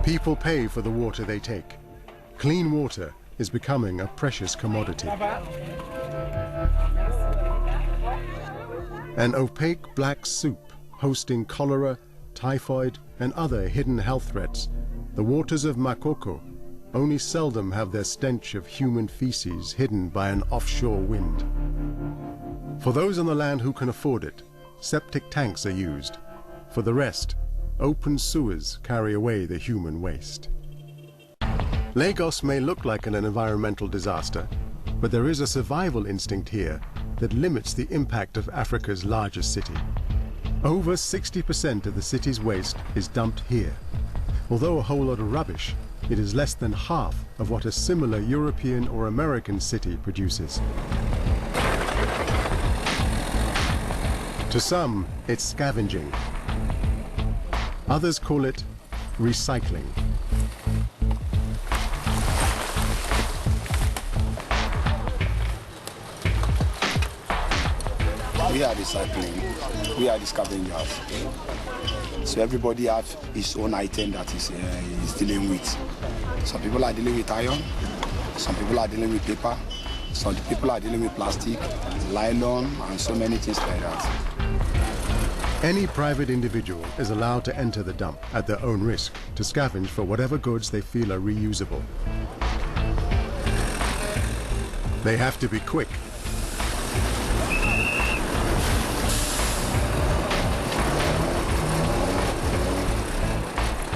People pay for the water they take. Clean water is becoming a precious commodity. An opaque black soup hosting cholera, typhoid, and other hidden health threats, the waters of Makoko only seldom have their stench of human feces hidden by an offshore wind. For those on the land who can afford it, septic tanks are used. For the rest, open sewers carry away the human waste. Lagos may look like an environmental disaster, but there is a survival instinct here that limits the impact of Africa's largest city. Over 60% of the city's waste is dumped here. Although a whole lot of rubbish, it is less than half of what a similar European or American city produces. To some, it's scavenging. Others call it recycling. We are recycling, we are the scavengers. So everybody has his own item that is dealing with. Some people are dealing with iron, some people are dealing with paper, some people are dealing with plastic, nylon, and so many things like that. Any private individual is allowed to enter the dump at their own risk to scavenge for whatever goods they feel are reusable. They have to be quick.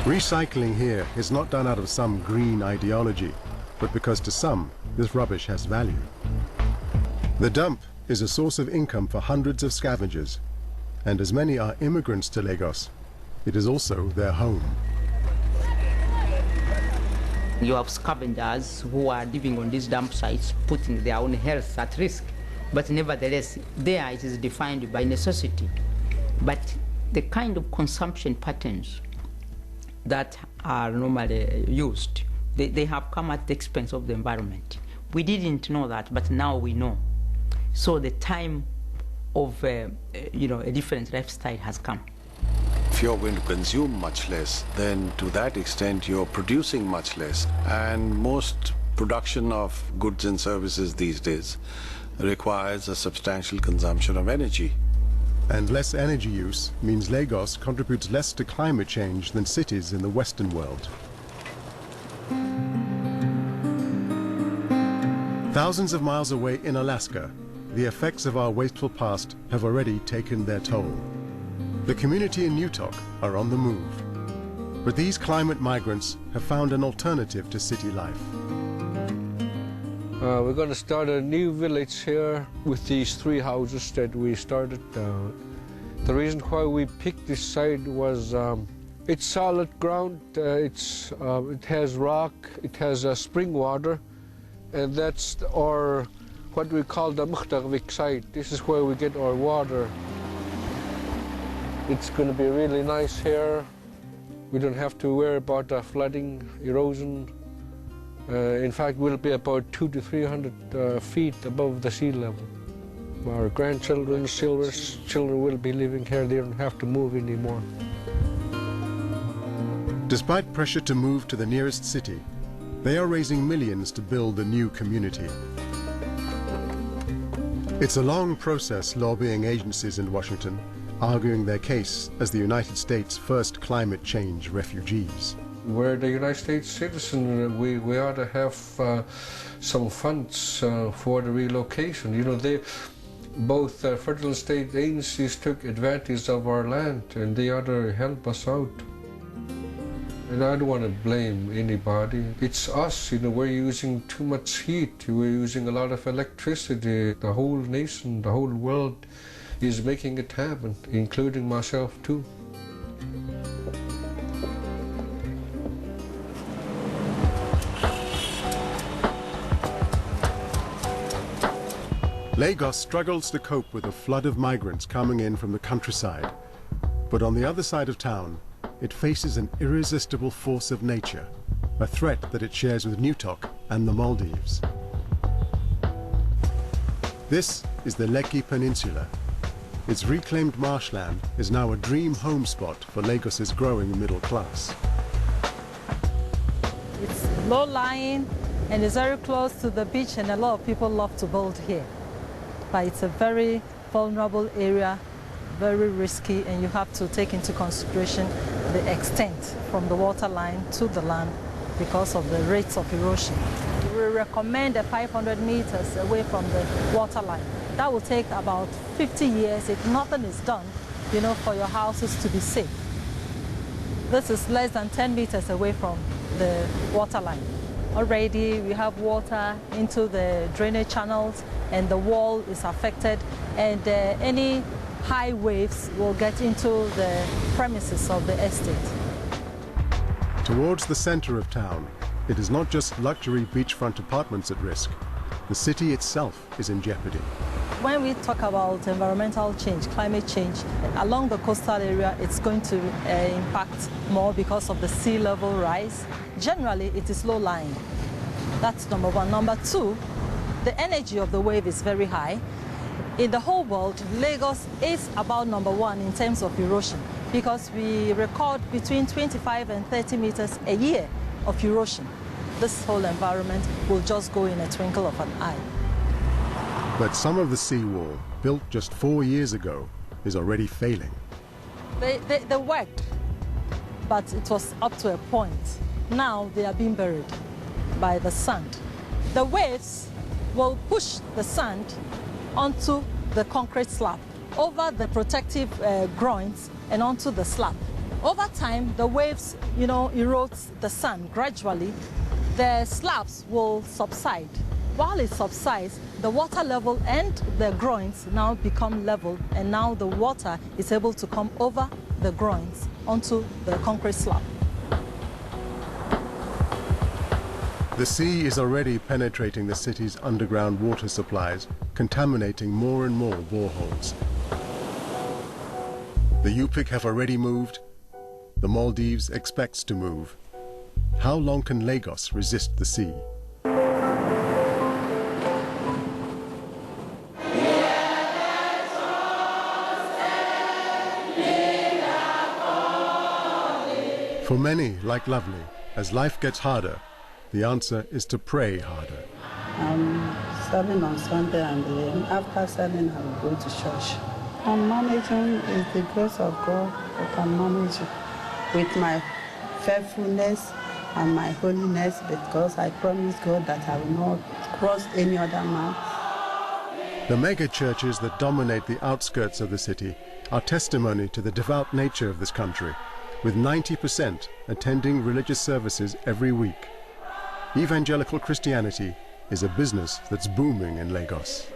Recycling here is not done out of some green ideology, but because to some, this rubbish has value. The dump is a source of income for hundreds of scavengers, and as many are immigrants to Lagos, it is also their home. You have scavengers who are living on these dump sites, putting their own health at risk, but nevertheless, there it is defined by necessity. But the kind of consumption patterns that are normally used, they have come at the expense of the environment. We didn't know that, but now we know. So the time of a different lifestyle has come. If you're going to consume much less, then to that extent you're producing much less. And most production of goods and services these days requires a substantial consumption of energy. And less energy use means Lagos contributes less to climate change than cities in the Western world. Thousands of miles away in Alaska, the effects of our wasteful past have already taken their toll. The community in Newtok are on the move. But these climate migrants have found an alternative to city life. We're going to start a new village here with these 3 houses that we started. The reason why we picked this site was it's solid ground, it has rock, it has spring water, and that's our, what we call the Muhtagvik site. This is where we get our water. It's going to be really nice here. We don't have to worry about flooding, erosion. In fact, we'll be about 200 to 300 feet above the sea level. Our grandchildren, children will be living here. They don't have to move anymore. Despite pressure to move to the nearest city, they are raising millions to build a new community. It's a long process lobbying agencies in Washington, arguing their case as the United States' first climate change refugees. We're the United States citizen. We ought to have some funds for the relocation. You know, both federal and state agencies took advantage of our land, and they ought to help us out. And I don't want to blame anybody. It's us, you know, we're using too much heat. We're using a lot of electricity. The whole nation, the whole world is making it happen, including myself too. Lagos struggles to cope with a flood of migrants coming in from the countryside. But on the other side of town, it faces an irresistible force of nature, a threat that it shares with Newtok and the Maldives. This is the Lekki Peninsula. Its reclaimed marshland is now a dream home spot for Lagos's growing middle class. it's low-lying and it's very close to the beach, and a lot of people love to build here. But it's a very vulnerable area, very risky, and you have to take into consideration the extent from the waterline to the land because of the rates of erosion. We recommend 500 meters away from the waterline. That will take about 50 years if nothing is done, you know, for your houses to be safe. This is less than 10 meters away from the waterline. Already we have water into the drainage channels and the wall is affected, and any high waves will get into the premises of the estate. Towards the center of town, it is not just luxury beachfront apartments at risk. The city itself is in jeopardy. When we talk about environmental change, climate change, along the coastal area, it's going to impact more because of the sea level rise. Generally, it is low-lying. That's number one. Number two, the energy of the wave is very high. In the whole world, Lagos is about number one in terms of erosion because we record between 25 and 30 meters a year of erosion. This whole environment will just go in a twinkle of an eye. But some of the seawall, built just 4 years ago, is already failing. They worked, but it was up to a point. Now they are being buried by the sand. The waves will push the sand onto the concrete slab, over the protective groins and onto the slab. Over time, the waves, you know, erode the sand gradually. The slabs will subside. While it subsides, the water level and the groins now become level, and now the water is able to come over the groins onto the concrete slab. The sea is already penetrating the city's underground water supplies, contaminating more and more boreholes. The Yupik have already moved. The Maldives expects to move. How long can Lagos resist the sea? For many, like Lovely, as life gets harder, the answer is to pray harder. I'm serving on Sunday, and then after serving, I will go to church. I'm managing with the grace of God. I can manage with my faithfulness and my holiness, because I promise God that I will not cross any other man. The mega churches that dominate the outskirts of the city are testimony to the devout nature of this country, with 90% attending religious services every week. Evangelical Christianity is a business that's booming in Lagos.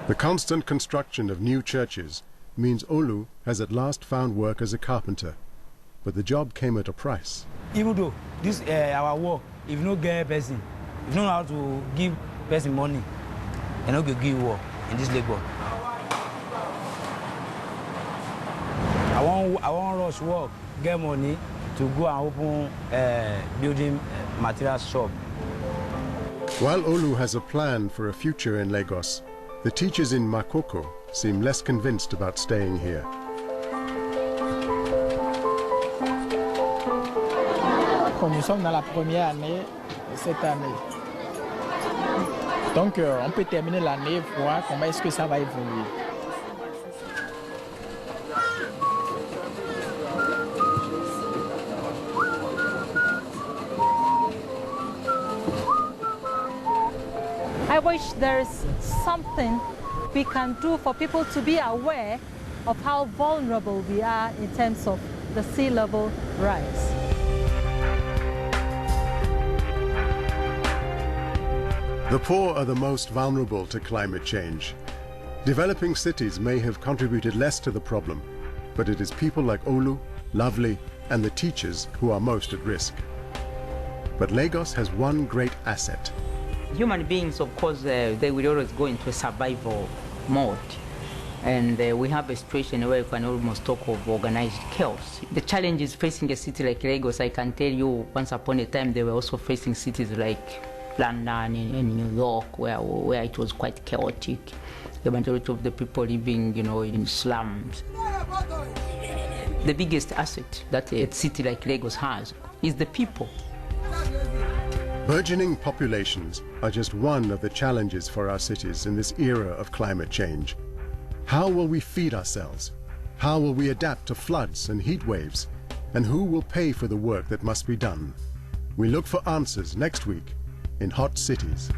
The constant construction of new churches means Olu has at last found work as a carpenter, but the job came at a price. Even though this our work, if you don't get a person, if you don't know how to give person money, you don't give work in this labor. I want rush work, get money to go and open building material shop. While Olu has a plan for a future in Lagos, the teachers in Makoko seem less convinced about staying here. Nous sommes dans la première année cette année. Donc on peut terminer l'année, voir comment est-ce que ça va évoluer. I wish there's something we can do for people to be aware of how vulnerable we are in terms of the sea level rise. The poor are the most vulnerable to climate change. Developing cities may have contributed less to the problem, but it is people like Olu, Lovely, and the teachers who are most at risk. But Lagos has one great asset. Human beings, of course, they will always go into a survival mode. And we have a situation where you can almost talk of organized chaos. The challenges facing a city like Lagos, I can tell you, once upon a time, they were also facing cities like London, in New York, where it was quite chaotic. The majority of the people living, in slums. The biggest asset that a city like Lagos has is the people. Burgeoning populations are just one of the challenges for our cities in this era of climate change. How will we feed ourselves? How will we adapt to floods and heat waves? And who will pay for the work that must be done? We look for answers next week in Hot Cities.